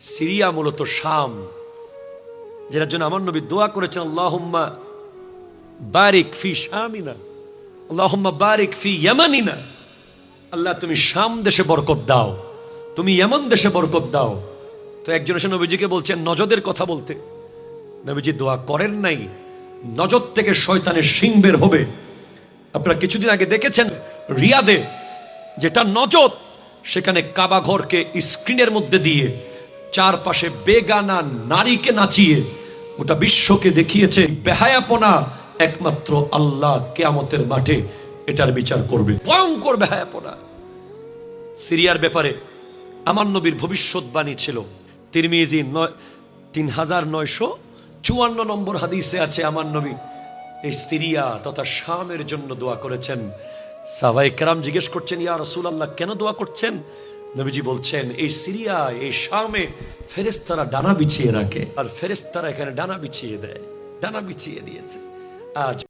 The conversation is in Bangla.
সিরিয়া মূলত শাম, যেটার জন্য আমার নবী দোয়া করেছেন, আল্লাহুম্মা বারিক ফি শামিনা, আল্লাহুম্মা বারিক ফি ইয়ামানিনা। আল্লাহ তুমি শাম দেশে বরকত দাও, তুমি ইয়ামান দেশে বরকত দাও। তো একজন এসে নবীজিকে বলছেন নজদের কথা বলতে, নবীজি দোয়া করেন নাই নজদ থেকে শয়তানের শিং বের হবে। আপনারা কিছুদিন আগে দেখেছেন রিয়াদে যেটা নজদ, সেখানে কাবা ঘরকে স্ক্রিনের মধ্যে দিয়ে চারপাশে বেগানা নারীকে নাচিয়ে ওটা বিশ্বকে দেখিয়েছে বেহায়াপনা একমাত্র আল্লাহ কিয়ামতের মাঠে এটার বিচার করবে, ভয়ঙ্কর বেহায়াপনা। সিরিয়ার ব্যাপারে আমার নবীর ভবিষ্যৎবাণী ছিল। তিরমিজি 3954 নম্বর হাদিসে আছে আমার নবী এই সিরিয়া তথা শামের জন্য দোয়া করেছেন। সাহাবায়ে কেরাম জিজ্ঞেস করছেন, ইয়া রাসূলুল্লাহ কেন দোয়া করছেন? নবীজি বলছেন, এই সিরিয়া এই শামে ফেরেশতারা ডানা বিছিয়ে রাখে, আর ফেরেশতারা এখানে ডানা বিছিয়ে দেয়, ডানা বিছিয়ে দিয়েছে। আজ